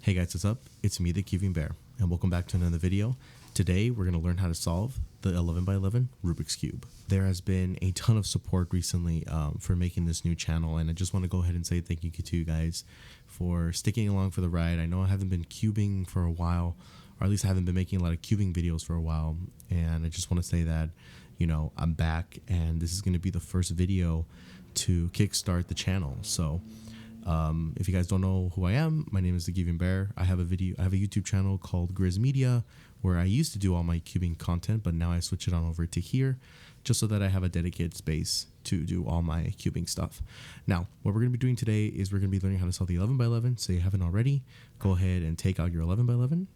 Hey guys, what's up? It's me, the Cubing Bear, and welcome back to another video. Today, we're going to learn how to solve the 11x11 Rubik's Cube. There has been a ton of support recently for making this new channel, and I just want to go ahead and say thank you to you guys for sticking along for the ride. I know I haven't been cubing for a while, or at least I haven't been making a lot of cubing videos for a while, and I just want to say that, you know, I'm back, and this is going to be the first video to kickstart the channel. So if you guys don't know who I am, my name is the Cubing Bear. I have a YouTube channel called Grizz Media where I used to do all my cubing content, but now I switch it on over to here just so that I have a dedicated space to do all my cubing stuff. Now, what we're going to be doing today is we're going to be learning how to solve the 11x11. So you haven't already, go ahead and take out your 11x11,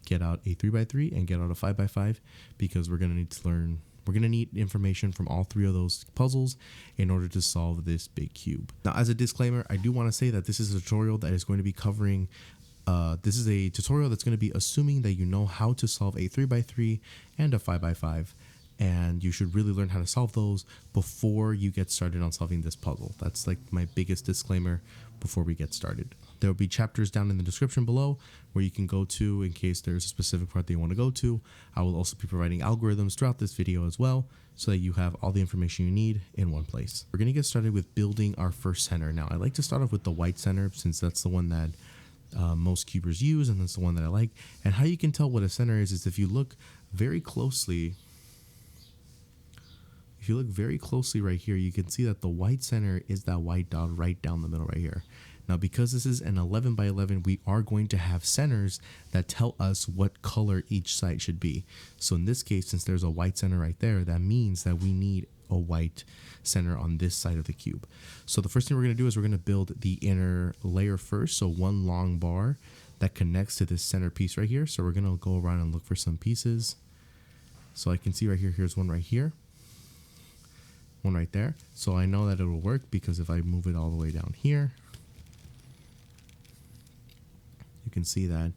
get out a 3x3 and get out a 5x5 because we're going to need information from all three of those puzzles in order to solve this big cube. Now, as a disclaimer, I do want to say that this is a tutorial that is going to be covering, this is a tutorial that's going to be assuming that you know how to solve a 3x3 and a 5x5, and you should really learn how to solve those before you get started on solving this puzzle. That's like my biggest disclaimer before we get started. There will be chapters down in the description below where you can go to in case there's a specific part that you want to go to. I will also be providing algorithms throughout this video as well so that you have all the information you need in one place. We're going to get started with building our first center. Now, I like to start off with the white center since that's the one that most cubers use, and that's the one that I like. And how you can tell what a center is if you look very closely. If you look very closely right here, you can see that the white center is that white dot right down the middle right here. Now, because this is an 11x11, we are going to have centers that tell us what color each side should be. So in this case, since there's a white center right there, that means that we need a white center on this side of the cube. So the first thing we're going to do is we're going to build the inner layer first. So one long bar that connects to this center piece right here. So we're going to go around and look for some pieces. So I can see right here, here's one right here. One right there. So I know that it will work because if I move it all the way down here, you can see that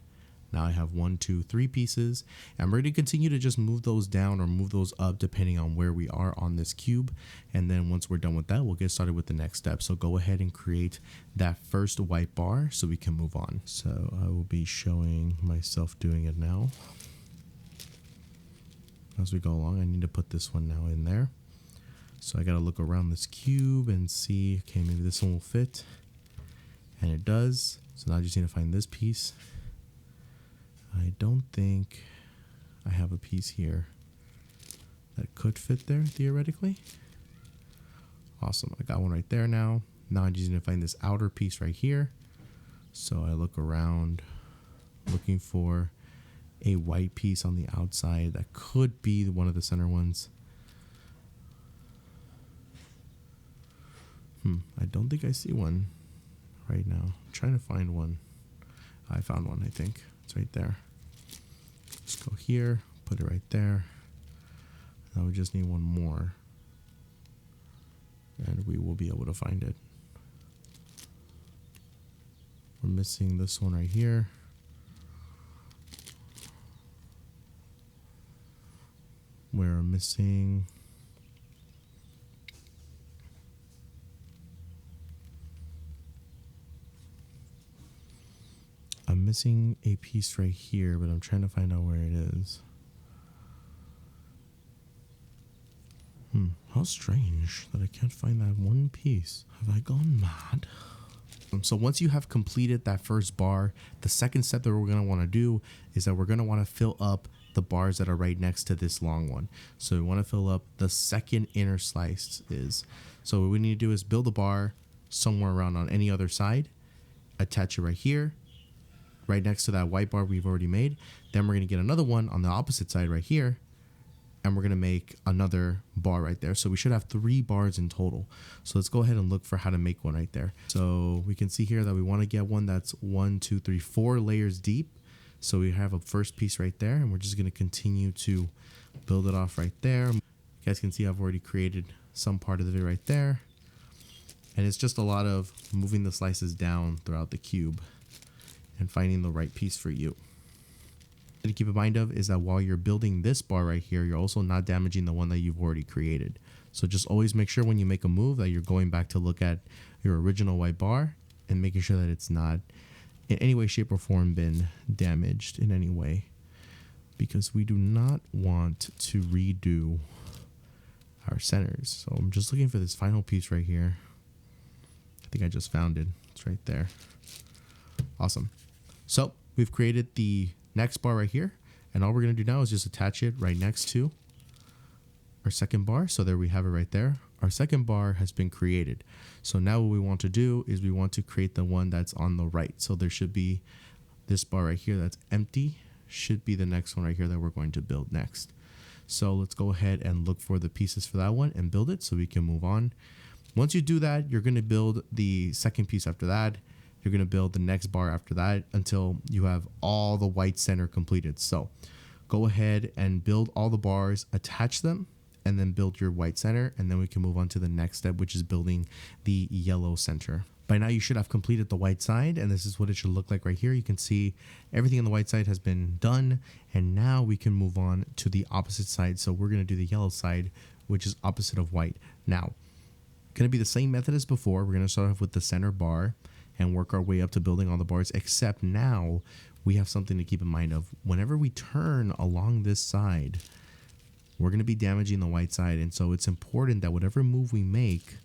now I have 1, 2, 3 pieces. I'm ready to continue to just move those down or move those up depending on where we are on this cube. And then once we're done with that, we'll get started with the next step. So go ahead and create that first white bar so we can move on. So I will be showing myself doing it now. As we go along, I need to put this one now in there. So I got to look around this cube and see, okay, maybe this one will fit. And it does. So now I just need to find this piece. I don't think I have a piece here that could fit there theoretically. Awesome. I got one right there now. Now I just need to find this outer piece right here. So I look around looking for a white piece on the outside that could be one of the center ones. I don't think I see one right now. I'm trying to find one. I found one, I think. It's right there. Let's go here, put it right there. Now we just need one more. And we will be able to find it. We're missing this one right here. We're missing... I'm missing a piece right here, but I'm trying to find out where it is. How strange that I can't find that one piece. Have I gone mad? So once you have completed that first bar, the second step that we're going to want to do is that we're going to want to fill up the bars that are right next to this long one. So we want to fill up the second inner slice is. So what we need to do is build a bar somewhere around on any other side, attach it right here, right next to that white bar we've already made. Then we're going to get another one on the opposite side right here, and we're going to make another bar right there. So we should have 3 bars in total. So let's go ahead and look for how to make one right there. So we can see here that we want to get one that's 1, 2, 3, 4 layers deep. So we have a first piece right there, and we're just going to continue to build it off right there. You guys can see I've already created some part of it right there. And it's just a lot of moving the slices down throughout the cube and finding the right piece for you. To keep in mind of is that while you're building this bar right here, you're also not damaging the one that you've already created. So just always make sure when you make a move that you're going back to look at your original white bar and making sure that it's not in any way, shape, or form been damaged in any way, because we do not want to redo our centers. So I'm just looking for this final piece right here. I think I just found it. It's right there. Awesome. So we've created the next bar right here, and all we're going to do now is just attach it right next to our second bar. So there we have it right there. Our second bar has been created. So now what we want to do is we want to create the one that's on the right. So there should be this bar right here that's empty, should be the next one right here that we're going to build next. So let's go ahead and look for the pieces for that one and build it so we can move on. Once you do that, you're going to build the second piece after that. You're going to build the next bar after that until you have all the white center completed. So go ahead and build all the bars, attach them, and then build your white center, and then we can move on to the next step, which is building the yellow center. By now you should have completed the white side, and this is what it should look like right here. You can see everything on the white side has been done, and now we can move on to the opposite side. So we're going to do the yellow side, which is opposite of white. Now, going to be the same method as before. We're going to start off with the center bar and work our way up to building all the bars, except now we have something to keep in mind of. Whenever we turn along this side, we're going to be damaging the white side, and so it's important that whatever move we make,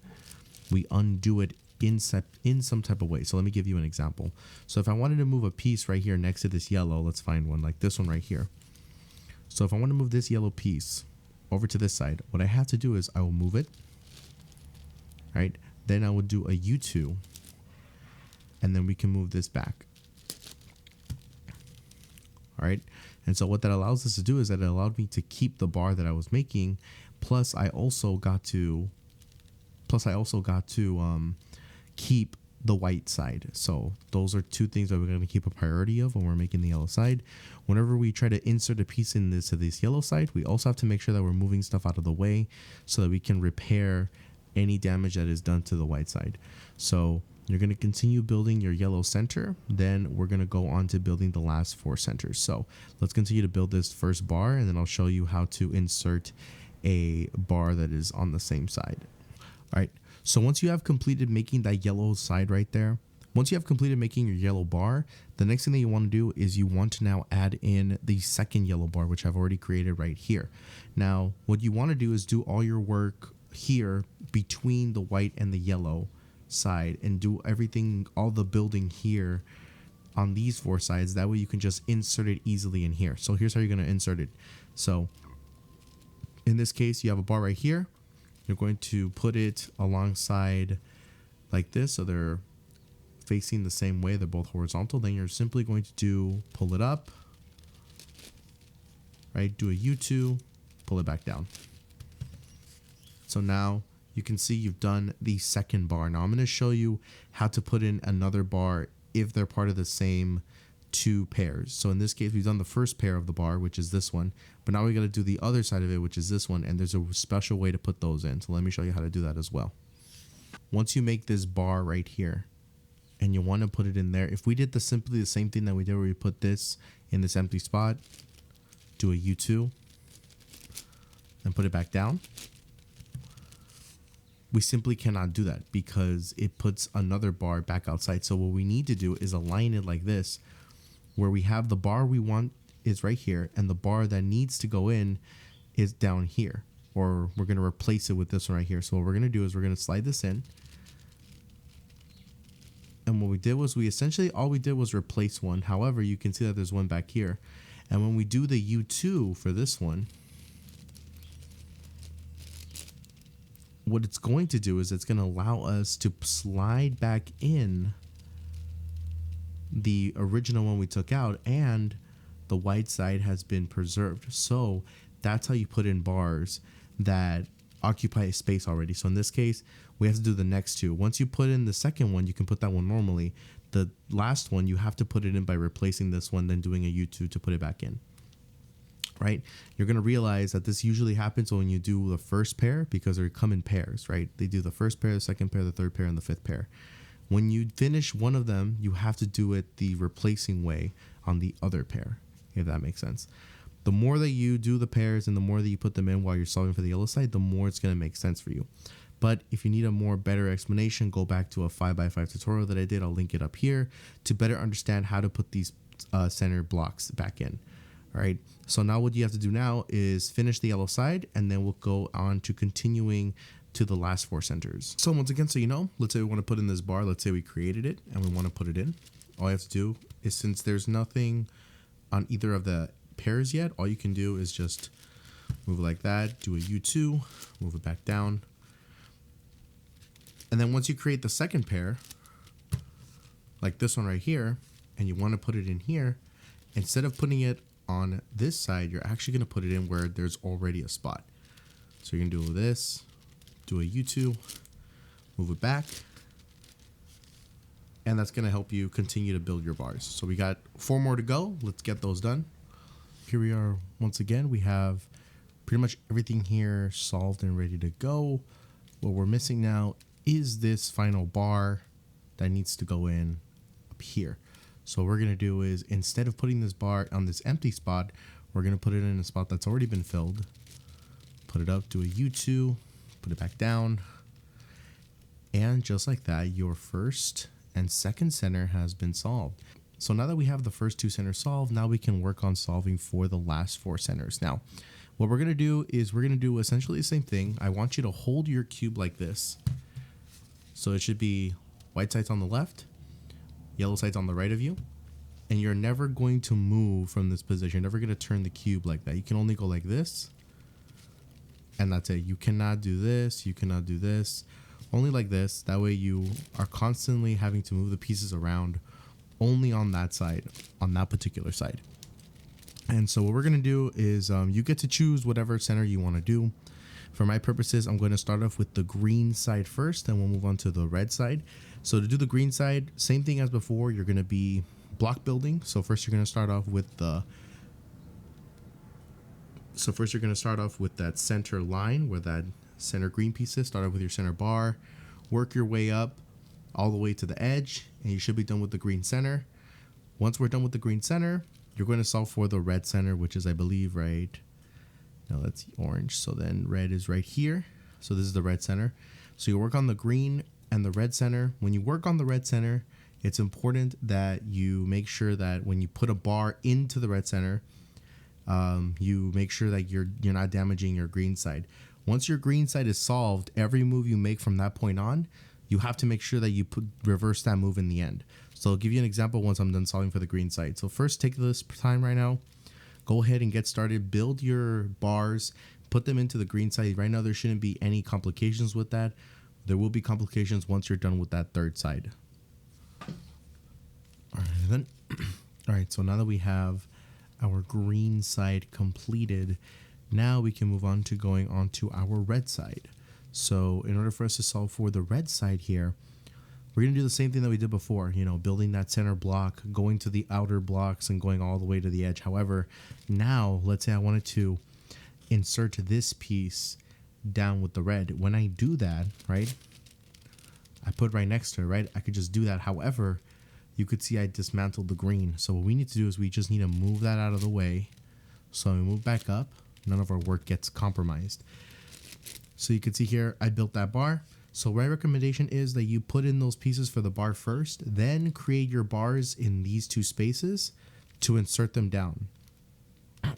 we undo it in some type of way. So let me give you an example. So if I wanted to move a piece right here next to this yellow, let's find one like this one right here. So if I want to move this yellow piece over to this side, what I have to do is I will move it, right? Then I would do a U2, and then we can move this back. All right. And so what that allows us to do is that it allowed me to keep the bar that I was making. Plus I also got to keep the white side. So those are two things that we're going to keep a priority of when we're making the yellow side. Whenever we try to insert a piece in this yellow side, we also have to make sure that we're moving stuff out of the way so that we can repair any damage that is done to the white side. So you're going to continue building your yellow center. Then we're going to go on to building the last 4 centers. So let's continue to build this first bar, and then I'll show you how to insert a bar that is on the same side. All right. So once you have completed making that yellow side right there, once you have completed making your yellow bar, the next thing that you want to do is you want to now add in the second yellow bar, which I've already created right here. Now, what you want to do is do all your work here between the white and the yellow side, and do everything, all the building here on these 4 sides. That way you can just insert it easily in here. So here's how you're going to insert it. So in this case, you have a bar right here. You're going to put it alongside like this, so they're facing the same way. They're both horizontal. Then you're simply going to pull it up, right? Do a U2, pull it back down. So now you can see you've done the second bar. Now I'm going to show you how to put in another bar if they're part of the same 2 pairs. So in this case, we've done the first pair of the bar, which is this one, but now we got to do the other side of it, which is this one, and there's a special way to put those in. So let me show you how to do that as well. Once you make this bar right here and you want to put it in there, if we did simply the same thing that we did where we put this in this empty spot, do a U2 and put it back down, we simply cannot do that because it puts another bar back outside. So what we need to do is align it like this, where we have the bar we want is right here, and the bar that needs to go in is down here, or we're going to replace it with this one right here. So what we're going to do is we're going to slide this in. And what we did was all we did was replace one. However, you can see that there's one back here. And when we do the U2 for this one, what it's going to do is it's going to allow us to slide back in the original one we took out, and the white side has been preserved. So that's how you put in bars that occupy a space already. So in this case, we have to do the next 2. Once you put in the second one, you can put that one normally. The last one, you have to put it in by replacing this one, then doing a U2 to put it back in. Right? You're going to realize that this usually happens when you do the first pair, because they come in pairs, right? They do the first pair, the second pair, the third pair, and the 5th pair. When you finish one of them, you have to do it the replacing way on the other pair, if that makes sense. The more that you do the pairs and the more that you put them in while you're solving for the yellow side, the more it's going to make sense for you. But if you need a more better explanation, go back to a 5x5 tutorial that I did. I'll link it up here to better understand how to put these center blocks back in. All right. So now what you have to do now is finish the yellow side, and then we'll go on to continuing to the last 4 centers. So once again, so you know, let's say we want to put in this bar. Let's say we created it and we want to put it in. All you have to do is, since there's nothing on either of the pairs yet, all you can do is just move it like that, do a U2, move it back down. And then once you create the second pair, like this one right here, and you want to put it in here, instead of putting it on this side, you're actually going to put it in where there's already a spot. So you're going to do this, do a U2, move it back, and that's going to help you continue to build your bars. So we got 4 more to go. Let's get those done. Here we are once again. We have pretty much everything here solved and ready to go. What we're missing now is this final bar that needs to go in up here. So what we're going to do is, instead of putting this bar on this empty spot, we're going to put it in a spot that's already been filled. Put it up, do a U2, put it back down. And just like that, your first and second center has been solved. So now that we have the first 2 centers solved, now we can work on solving for the last 4 centers. Now, what we're going to do is we're going to do essentially the same thing. I want you to hold your cube like this. So it should be white sides on the left, yellow sides on the right of you. And you're never going to move from this position. You're never going to turn the cube like that. You can only go like this. And that's it. You cannot do this. You cannot do this. Only like this. That way you are constantly having to move the pieces around only on that side, on that particular side. And so what we're going to do is you get to choose whatever center you want to do. For my purposes, I'm going to start off with the green side first, then we'll move on to the red side. So to do the green side, same thing as before, you're going to be block building. So first you're going to start off with that center line where that center green piece is. Start off with your center bar, work your way up all the way to the edge, and you should be done with the green center. Once we're done with the green center, you're going to solve for the red center, which is, I believe, right now that's orange. So then red is right here. So this is the red center. So you work on the green and the red center. When you work on the red center, it's important that you make sure that when you put a bar into the red center, you make sure that you're not damaging your green side. Once your green side is solved, every move you make from that point on, you have to make sure that you reverse that move in the end. So I'll give you an example once I'm done solving for the green side. So first, take this time right now. Go ahead and get started. Build your bars. Put them into the green side. Right now, there shouldn't be any complications with that. There will be complications once you're done with that third side. All right, then. All right, so now that we have our green side completed, now we can move on to going on to our red side. So in order for us to solve for the red side here, we're going to do the same thing that we did before, building that center block, going to the outer blocks and going all the way to the edge. However, now let's say I wanted to insert this piece down with the red. When I do that, right, I put right next to it, right? I could just do that. However, you could see I dismantled the green. So what we need to do is we just need to move that out of the way. So we move back up. None of our work gets compromised. So you can see here, I built that bar. So my recommendation is that you put in those pieces for the bar first, then create your bars in these 2 spaces to insert them down.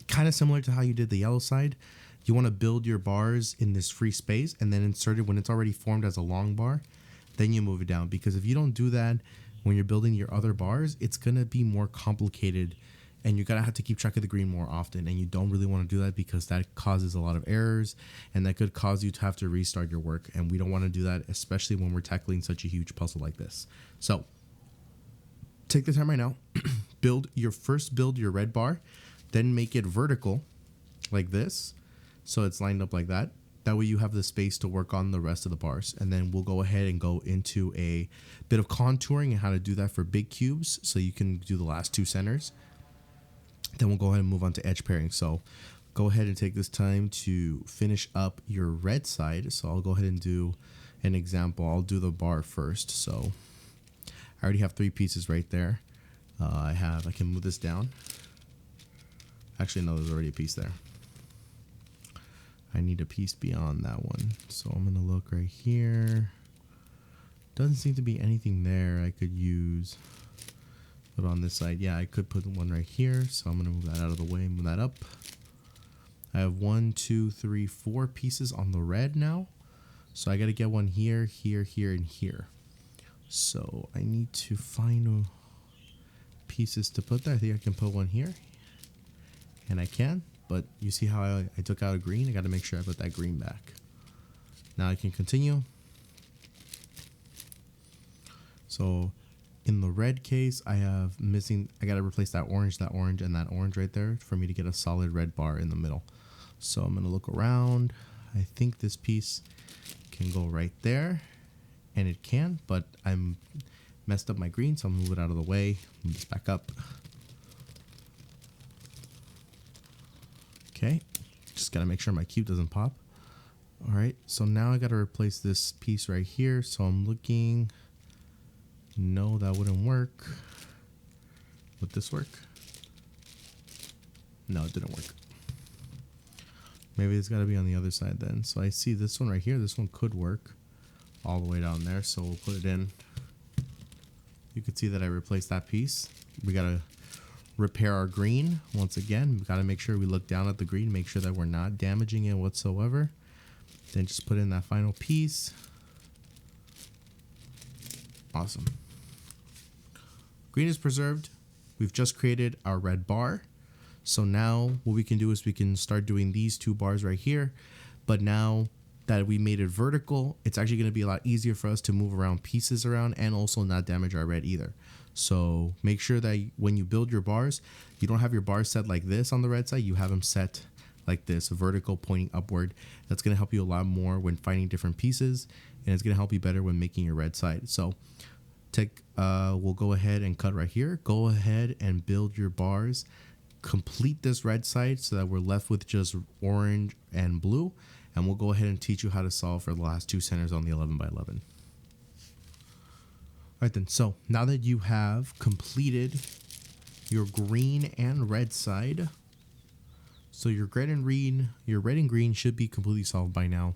Kind of similar to how you did the yellow side. You want to build your bars in this free space and then insert it when it's already formed as a long bar. Then you move it down, because if you don't do that when you're building your other bars, it's going to be more complicated and you're going to have to keep track of the green more often. And you don't really want to do that because that causes a lot of errors and that could cause you to have to restart your work. And we don't want to do that, especially when we're tackling such a huge puzzle like this. So take the time right now, build your red bar, then make it vertical like this. So it's lined up like that. That way you have the space to work on the rest of the bars. And then we'll go ahead and go into a bit of contouring and how to do that for big cubes so you can do the last 2 centers. Then we'll go ahead and move on to edge pairing. So go ahead and take this time to finish up your red side. So I'll go ahead and do an example. I'll do the bar first. So I already have 3 pieces right there. I can move this down. Actually, no, there's already a piece there. I need a piece beyond that one. So I'm gonna look right here. Doesn't seem to be anything there I could use. But on this side, yeah, I could put one right here. So I'm gonna move that out of the way, move that up. I have 1, 2, 3, 4 pieces on the red now. So I gotta get one here, here, here, and here. So I need to find pieces to put there. I think I can put one here. And I can, but you see how I took out a green? I gotta make sure I put that green back. Now I can continue. So in the red case, I gotta replace that orange, and that orange right there for me to get a solid red bar in the middle. So I'm gonna look around. I think this piece can go right there, and it can, but I'm messed up my green, so I'm gonna move it out of the way, move this back up. Okay, just gotta make sure my cube doesn't pop. All right, so now I gotta replace this piece right here. So I'm looking, no, that wouldn't work. Would this work? No, it didn't work. Maybe it's gotta be on the other side then. So I see this one right here, this one could work all the way down there. So we'll put it in. You can see that I replaced that piece. We gotta repair our green once again. We got to make sure we look down at the green, make sure that we're not damaging it whatsoever. Then just put in that final piece. Awesome. Green is preserved. We've just created our red bar. So now what we can do is we can start doing these 2 bars right here. But now that we made it vertical, it's actually going to be a lot easier for us to move around pieces around and also not damage our red either. So make sure that when you build your bars, you don't have your bars set like this on the red side. You have them set like this, vertical, pointing upward. That's going to help you a lot more when finding different pieces, and it's going to help you better when making your red side. So we'll go ahead and cut right here. Go ahead and build your bars. Complete this red side so that we're left with just orange and blue. And we'll go ahead and teach you how to solve for the last 2 centers on the 11x11. All right then, so now that you have completed your green and red side, so your red and green should be completely solved by now.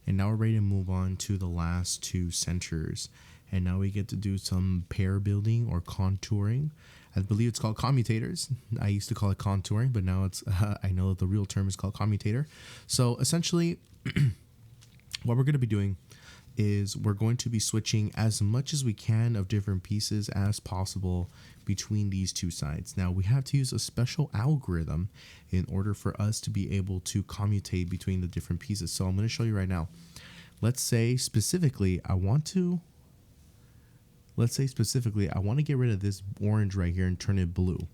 And now we're ready to move on to the last 2 centers. And now we get to do some pair building or contouring. I believe it's called commutators. I used to call it contouring, but now it's I know that the real term is called commutator. So essentially, what we're going to be doing is we're going to be switching as much as we can of different pieces as possible between these 2 sides. Now we have to use a special algorithm in order for us to be able to commutate between the different pieces. So I'm going to show you right now. Let's say specifically I want to get rid of this orange right here and turn it blue.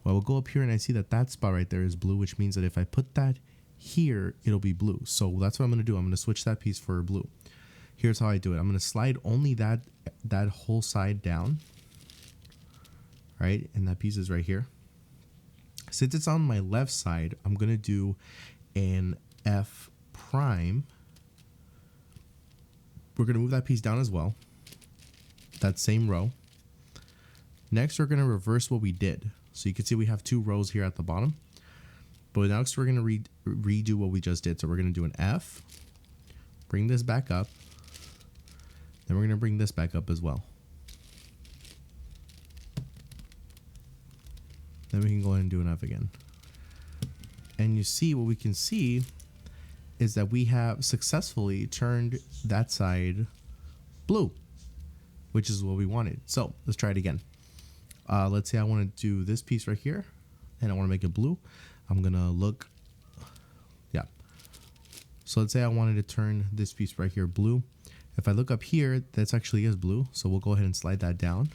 Well, we'll go up here and I see that that spot right there is blue, which means that if I put that here, it'll be blue. So that's what I'm going to do. I'm going to switch that piece for blue. Here's how I do it. I'm going to slide only that whole side down, right? And that piece is right here. Since it's on my left side, I'm going to do an F prime. We're going to move that piece down as well. That same row. Next, we're going to reverse what we did. So you can see we have 2 rows here at the bottom. But next, we're going to redo what we just did. So we're going to do an F, bring this back up. Then we're going to bring this back up as well. Then we can go ahead and do an F again. And you see, what we can see is that we have successfully turned that side blue, which is what we wanted. So let's try it again. Let's say I want to do this piece right here and I want to make it blue. I'm going to look. Yeah. So let's say I wanted to turn this piece right here blue. If I look up here, that's actually is blue. So we'll go ahead and slide that down.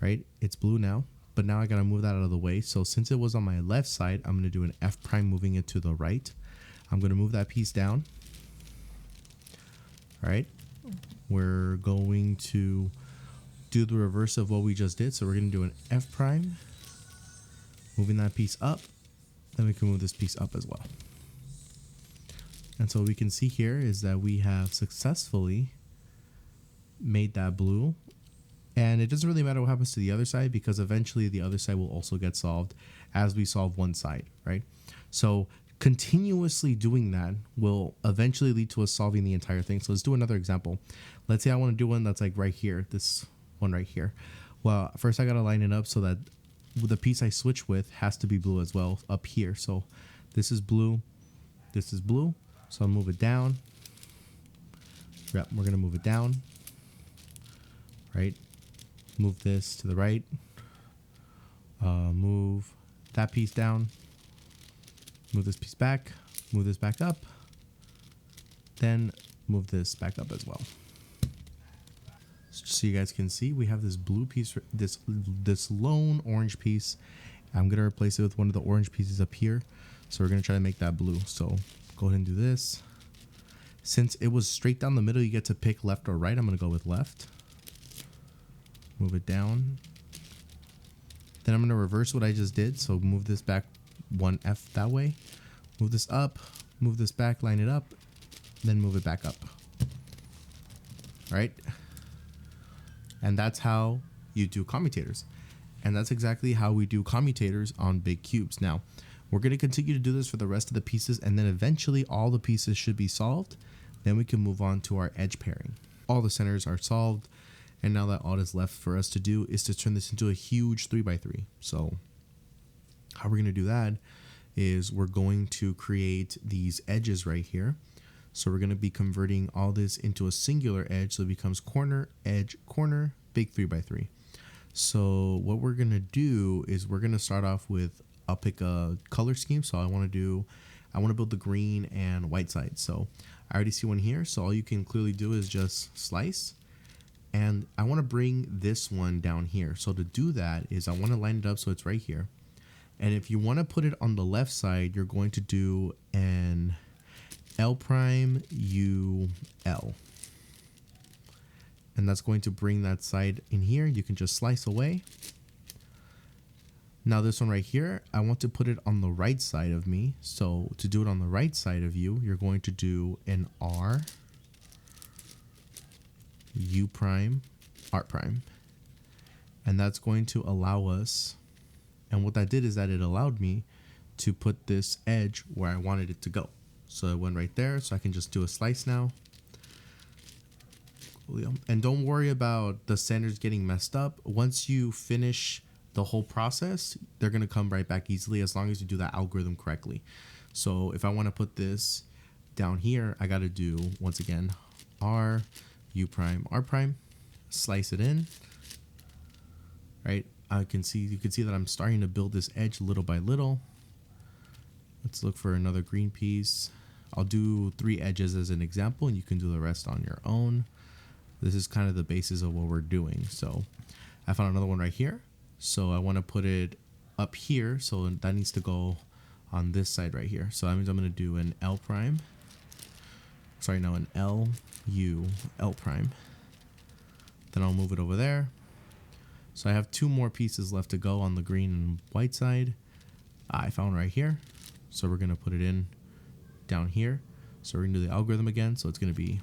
Right? It's blue now. But now I got to move that out of the way. So since it was on my left side, I'm going to do an F prime moving it to the right. I'm going to move that piece down. All right. We're going to do the reverse of what we just did. So we're going to do an F prime, moving that piece up. Then we can move this piece up as well. And so what we can see here is that we have successfully made that blue. And it doesn't really matter what happens to the other side because eventually the other side will also get solved as we solve one side, right? So continuously doing that will eventually lead to us solving the entire thing. So let's do another example. Let's say I want to do one that's like right here, this one right here. Well, first I got to line it up so that the piece I switch with has to be blue as well up here. So this is blue, this is blue. So I'll move it down. Yep, we're going to move it down, right? Move this to the right. Move that piece down. Move this piece back, move this back up, then move this back up as well. So you guys can see we have this blue piece, this lone orange piece. I'm gonna replace it with one of the orange pieces up here. So we're gonna try to make that blue. So go ahead and do this. Since it was straight down the middle, you get to pick left or right. I'm gonna go with left. Move it down. Then I'm gonna reverse what I just did. So move this back 1F that way, move this up, move this back, line it up, then move it back up. All right. And that's how you do commutators. And that's exactly how we do commutators on big cubes. Now, we're going to continue to do this for the rest of the pieces, and then eventually all the pieces should be solved. Then we can move on to our edge pairing. All the centers are solved, and now that all that's left for us to do is to turn this into a huge 3x3. So how we're going to do that is we're going to create these edges right here. So we're going to be converting all this into a singular edge. So it becomes corner, edge, corner, big 3x3. So what we're going to do is we're going to start off with, I'll pick a color scheme. So I want to build the green and white side. So I already see one here. So all you can clearly do is just slice. And I want to bring this one down here. So to do that is I want to line it up so it's right here. And if you want to put it on the left side, you're going to do an L prime U L. And that's going to bring that side in here. You can just slice away. Now this one right here, I want to put it on the right side of me. So to do it on the right side of you, you're going to do an R, U prime, R prime. And that's going to allow us, and what that did is that it allowed me to put this edge where I wanted it to go. So it went right there, so I can just do a slice now. And don't worry about the centers getting messed up. Once you finish the whole process, they're gonna come right back easily as long as you do that algorithm correctly. So if I wanna put this down here, I gotta do, once again, R, U prime, R prime, slice it in, right? You can see that I'm starting to build this edge little by little. Let's look for another green piece. I'll do 3 edges as an example, and you can do the rest on your own. This is kind of the basis of what we're doing. So I found another one right here. So I want to put it up here. So that needs to go on this side right here. So that means I'm going to do an L prime. Sorry, no, an L, U, L prime. Then I'll move it over there. So I have 2 more pieces left to go on the green and white side. I found right here. So we're going to put it in down here. So we're going to do the algorithm again. So it's going to be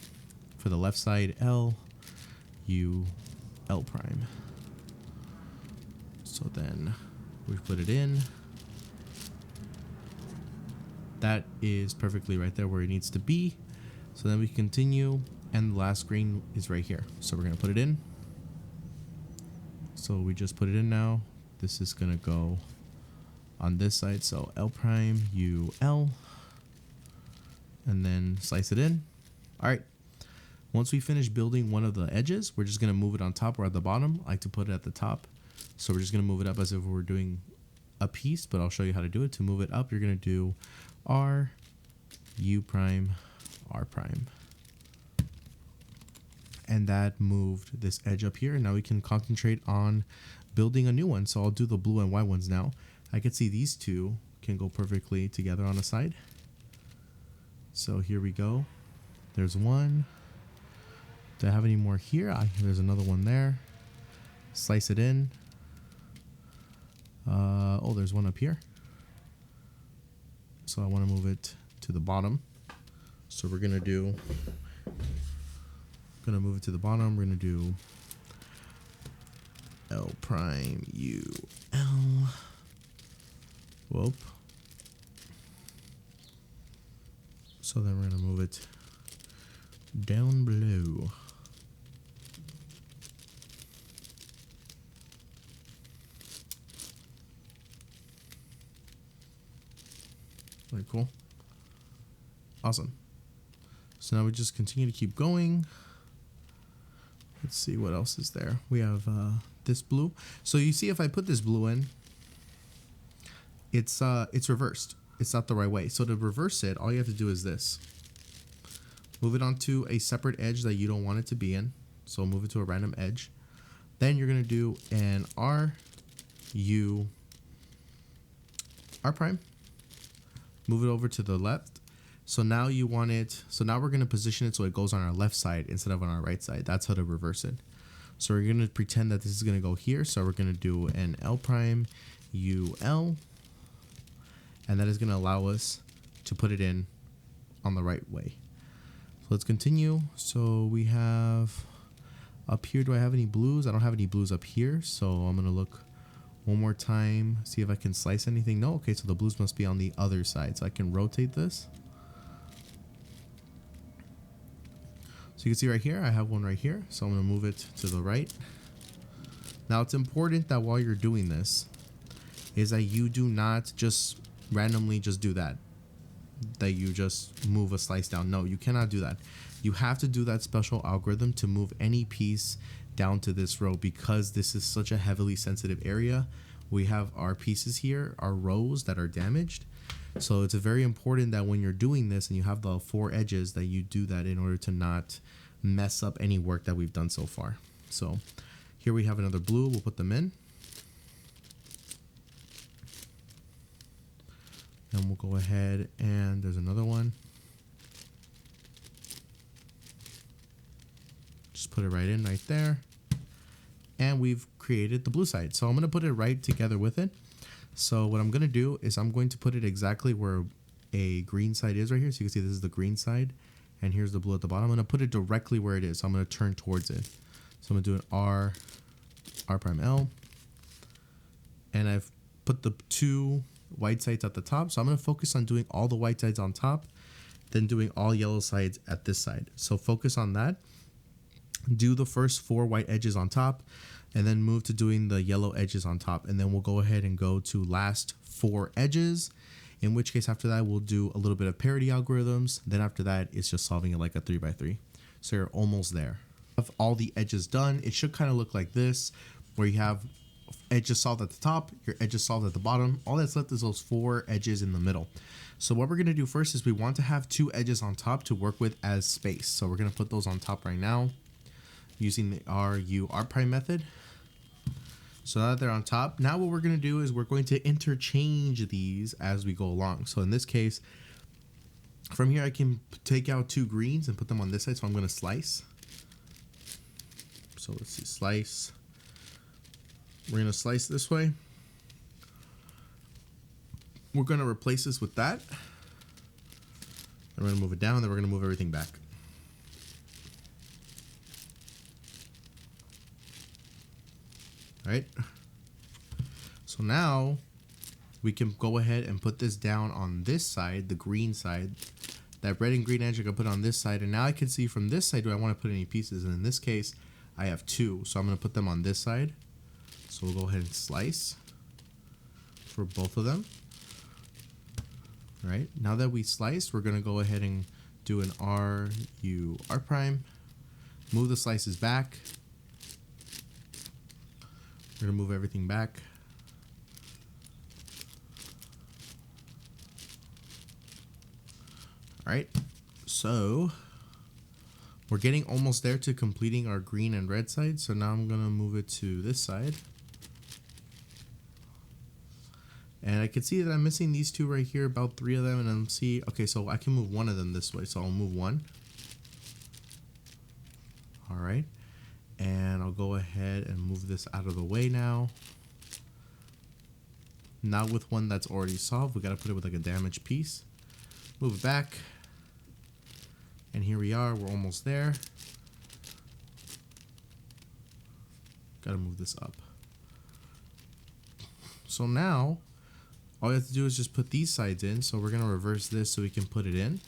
for the left side, L, U, L prime. So then we put it in. That is perfectly right there where it needs to be. So then we continue, and the last green is right here. So we're going to put it in. So we just put it in now. This is going to go on this side. So L prime, U, L, and then slice it in. All right. Once we finish building one of the edges, we're just going to move it on top or at the bottom. I like to put it at the top. So we're just going to move it up as if we're doing a piece, but I'll show you how to do it. To move it up, you're going to do R, U prime, R prime. And that moved this edge up here. Now we can concentrate on building a new one. So I'll do the blue and white ones now. I can see these two can go perfectly together on the side. So here we go. There's one. Do I have any more here? There's another one there. Slice it in. Oh, there's one up here. So I want to move it to the bottom. So we're going to move it to the bottom. We're going to do L prime U L. Whoop. So then we're gonna move it down below. Very cool. Awesome. So now we just continue to keep going. Let's see what else is there. We have this blue. So you see, if I put this blue in, it's reversed. It's not the right way. So to reverse it, all you have to do is this. Move it onto a separate edge that you don't want it to be in. So move it to a random edge. Then you're gonna do an R, U, R prime. Move it over to the left. So now you want it, so now we're gonna position it so it goes on our left side instead of on our right side. That's how to reverse it. So we're gonna pretend that this is gonna go here. So we're gonna do an L prime, U, L, and that is gonna allow us to put it in on the right way. So let's continue. So we have up here, do I have any blues? I don't have any blues up here. So I'm gonna look one more time, see if I can slice anything. No, okay, so the blues must be on the other side. So I can rotate this. So you can see right here, I have one right here. So I'm gonna move it to the right. Now it's important that while you're doing this, is that you do not just randomly just do that. That you just move a slice down. No, you cannot do that. You have to do that special algorithm to move any piece down to this row, because this is such a heavily sensitive area. We have our pieces here, our rows that are damaged. So it's very important that when you're doing this and you have the 4 edges, that you do that in order to not mess up any work that we've done so far. So here we have another blue. We'll put them in. And we'll go ahead, and there's another one. Just put it right in right there. And we've created the blue side. So I'm going to put it right together with it. So what I'm going to do is I'm going to put it exactly where a green side is right here. So you can see this is the green side, and here's the blue at the bottom. I'm going to put it directly where it is. So I'm going to turn towards it. So I'm going to do an R, R prime L. And I've put the 2 white sides at the top. So I'm going to focus on doing all the white sides on top, then doing all yellow sides at this side. So focus on that. Do the first 4 white edges on top, and then move to doing the yellow edges on top. And then we'll go ahead and go to last 4 edges, in which case after that we'll do a little bit of parity algorithms. Then after that it's just solving it like a 3x3. So you're almost there. Have all the edges done. It should kind of look like this, where you have edges solved at the top, your edges solved at the bottom. All that's left is those 4 edges in the middle. So what we're going to do first is we want to have 2 edges on top to work with as space. So we're going to put those on top right now using the R prime method. So now that they're on top, now what we're going to do is we're going to interchange these as we go along. So in this case, from here I can take out 2 greens and put them on this side. So I'm going to slice. So let's see, slice. We're going to slice this way. We're going to replace this with that. I'm going to move it down, then we're going to move everything back. All right. So now we can go ahead and put this down on this side, the green side. That red and green edge I can put on this side. And now I can see from this side, do I want to put any pieces? And in this case, I have 2. So I'm going to put them on this side. So we'll go ahead and slice for both of them. All right, now that we sliced, we're going to go ahead and do an R, U, R prime. Move the slices back. We're going to move everything back. All right, so we're getting almost there to completing our green and red side. So now I'm going to move it to this side. And I can see that I'm missing these 2 right here, about 3 of them, and then see, okay, so I can move 1 of them this way. So I'll move 1. All right. And I'll go ahead and move this out of the way now. Now with one that's already solved, we got to put it with like a damaged piece. Move it back. And here we are, we're almost there. Got to move this up. So now, all we have to do is just put these sides in. So we're going to reverse this so we can put it in.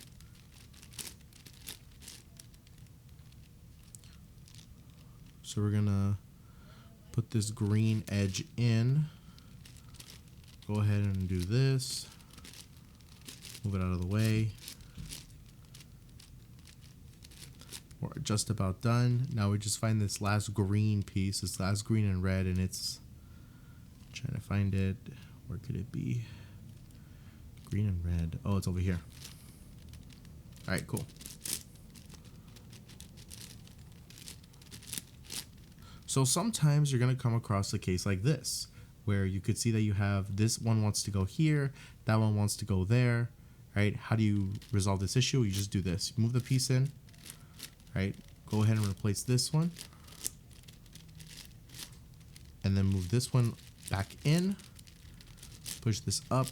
So we're gonna put this green edge in. Go ahead and do this. Move it out of the way. We're just about done. Now we just find this last green piece, this last green and red, and it's trying to find it. Where could it be? Green and red. Oh, it's over here. All right, cool. So sometimes you're going to come across a case like this, where you could see that you have this one wants to go here, that one wants to go there, right? How do you resolve this issue? You just do this. You move the piece in, right? Go ahead and replace this one. And then move this one back in. Push this up.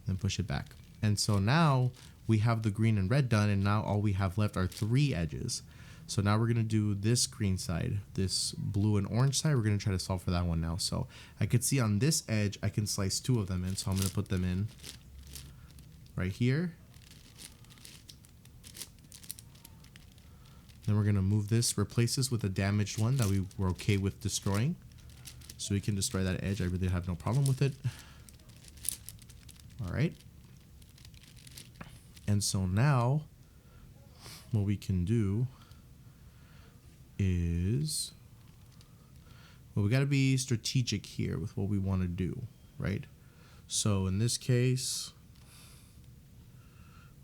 Then push it back. And so now we have the green and red done, and now all we have left are 3 edges. So now we're going to do this green side, this blue and orange side. We're going to try to solve for that one now. So I could see on this edge, I can slice 2 of them in. So I'm going to put them in right here. Then we're going to move this, replace this with a damaged one that we were okay with destroying. So we can destroy that edge. I really have no problem with it. All right. And so now what we can do is, well, we got to be strategic here with what we want to do, right? So in this case,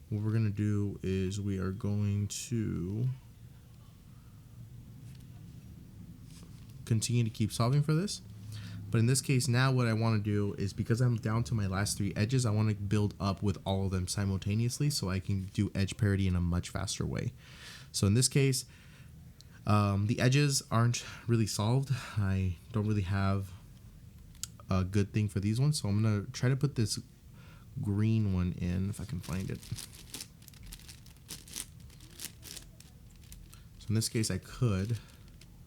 what we're going to do is we are going to continue to keep solving for this. But in this case, now what I want to do is, because I'm down to my last 3 edges, I want to build up with all of them simultaneously so I can do edge parity in a much faster way. So in this case, the edges aren't really solved. I don't really have a good thing for these ones. So I'm going to try to put this green one in if I can find it. So in this case, I could,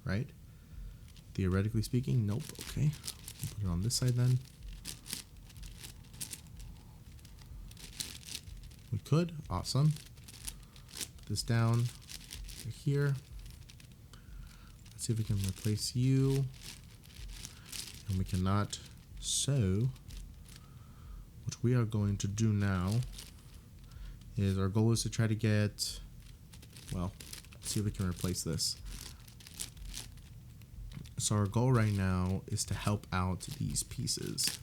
right? Theoretically speaking, nope. Okay, put it on this side then. We could, awesome. Put this down right here. Let's see if we can replace you. And we cannot. So what we are going to do now is, our goal is to try to get, well, let's see if we can replace this. So our goal right now is to help out these pieces.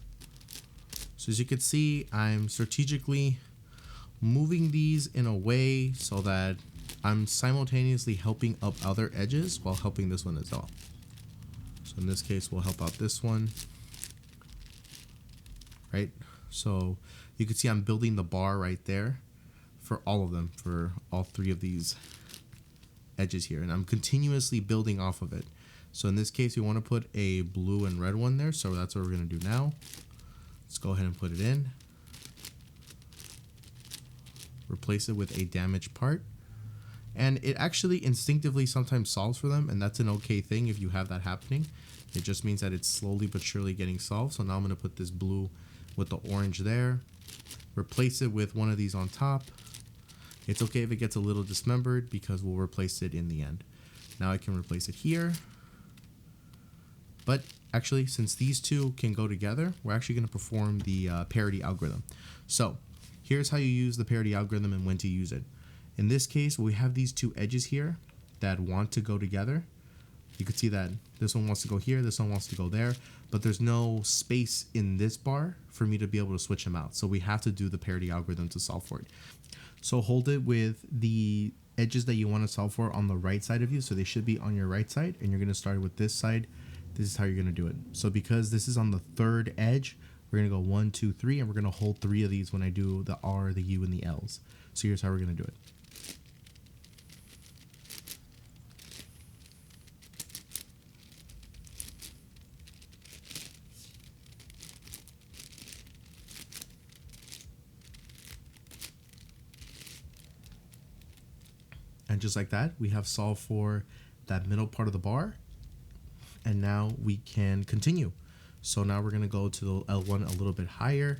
So as you can see, I'm strategically moving these in a way so that I'm simultaneously helping up other edges while helping this one as well. So in this case, we'll help out this one, right? So you can see I'm building the bar right there for all of them, for all 3 of these edges here. And I'm continuously building off of it. So in this case, we want to put a blue and red one there. So that's what we're going to do now. Let's go ahead and put it in. Replace it with a damaged part. And it actually instinctively sometimes solves for them. And that's an okay thing if you have that happening. It just means that it's slowly but surely getting solved. So now I'm going to put this blue with the orange there. Replace it with one of these on top. It's okay if it gets a little dismembered because we'll replace it in the end. Now I can replace it here. But actually, since these 2 can go together, we're actually going to perform the parity algorithm. So here's how you use the parity algorithm and when to use it. In this case, we have these 2 edges here that want to go together. You can see that this one wants to go here, this one wants to go there, but there's no space in this bar for me to be able to switch them out. So we have to do the parity algorithm to solve for it. So hold it with the edges that you want to solve for on the right side of you. So they should be on your right side, and you're going to start with this side. This is how you're going to do it. So because this is on the 3rd edge, we're going to go 1, 2, 3, and we're going to hold 3 of these when I do the R, the U, and the L's. So here's how we're going to do it. And just like that, we have solved for that middle part of the bar. And now we can continue. So now we're going to go to the L1 a little bit higher,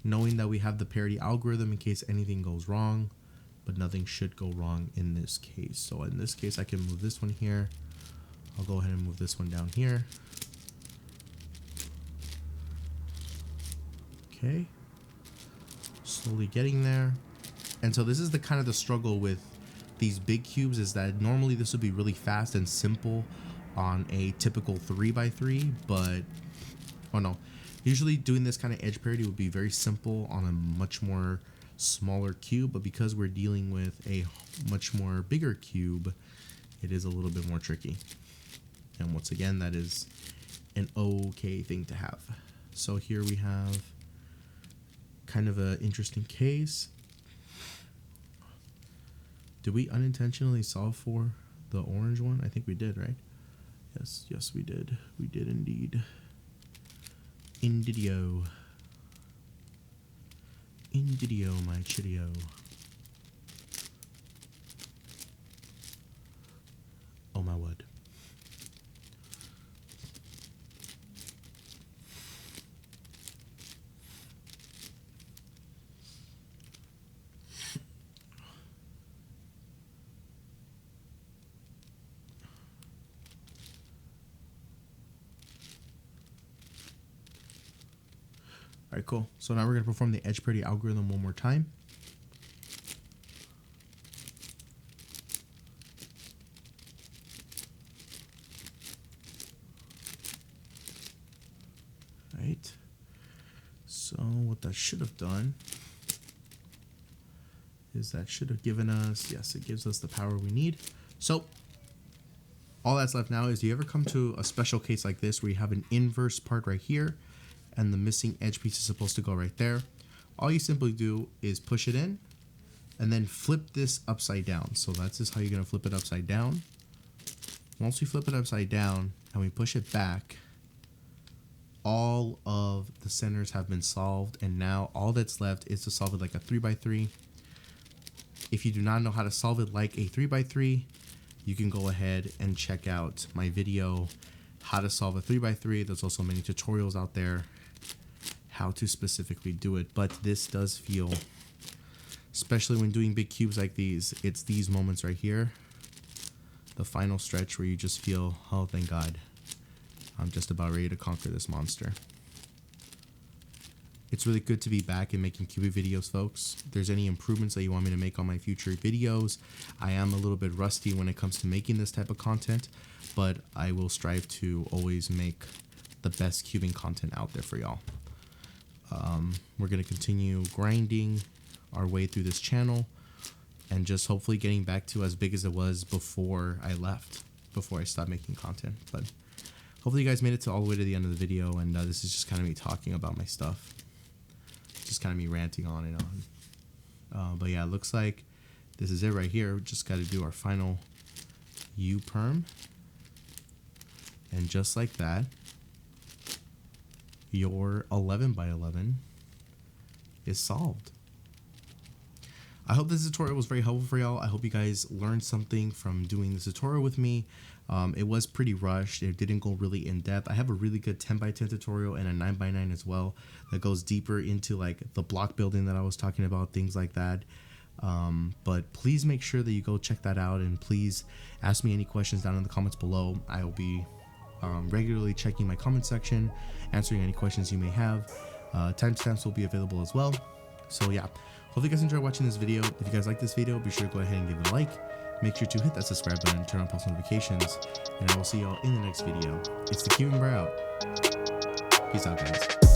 knowing that we have the parity algorithm in case anything goes wrong, but nothing should go wrong in this case. So in this case, I can move this one here. I'll go ahead and move this one down here. Okay. Slowly getting there. And so this is the kind of the struggle with these big cubes, is that normally this would be really fast and simple on a typical 3x3, but oh no, usually doing this kind of edge parity would be very simple on a much more smaller cube, but because we're dealing with a much more bigger cube, it is a little bit more tricky. And once again, that is an okay thing to have. So here we have kind of an interesting case. Did we unintentionally solve for the orange one? I think we did, right? Yes, we did. We did indeed. Indidio, my chitio. Oh my word. All right, cool. So now we're going to perform the edge parity algorithm one more time. All right. So what that should have done is that should have given us, yes, it gives us the power we need. So all that's left now is, do you ever come to a special case like this where you have an inverse part right here and the missing edge piece is supposed to go right there? All you simply do is push it in and then flip this upside down. So that's just how you're gonna flip it upside down. Once we flip it upside down and we push it back, all of the centers have been solved, and now all that's left is to solve it like a 3x3. If you do not know how to solve it like a 3x3, you can go ahead and check out my video, how to solve a 3x3. There's also many tutorials out there how to specifically do it, but this does feel, especially when doing big cubes like these, it's these moments right here, the final stretch, where you just feel, oh thank God, I'm just about ready to conquer this monster. It's really good to be back and making cubic videos, folks. If there's any improvements that you want me to make on my future videos, I am a little bit rusty when it comes to making this type of content, but I will strive to always make the best cubing content out there for y'all. We're going to continue grinding our way through this channel and just hopefully getting back to as big as it was before I left, before I stopped making content. But hopefully you guys made it to all the way to the end of the video, and this is just kind of me talking about my stuff. Just kind of me ranting on and on. But yeah, it looks like this is it right here. We just got to do our final U-perm. And just like that, your 11x11 is solved. I hope this tutorial was very helpful for y'all. I hope you guys learned something from doing this tutorial with me. It was pretty rushed. It didn't go really in depth. I have a really good 10x10 tutorial and a 9x9 as well that goes deeper into like the block building that I was talking about, things like that. But please make sure that you go check that out, and please ask me any questions down in the comments below. I will be regularly checking my comment section, answering any questions you may have. Timestamps will be available as well. So yeah, hope you guys enjoyed watching this video. If you guys like this video, be sure to go ahead and give it a like. Make sure to hit that subscribe button, turn on post notifications, and I will see y'all in the next video. It's the Cuban Bro out. Peace out, guys.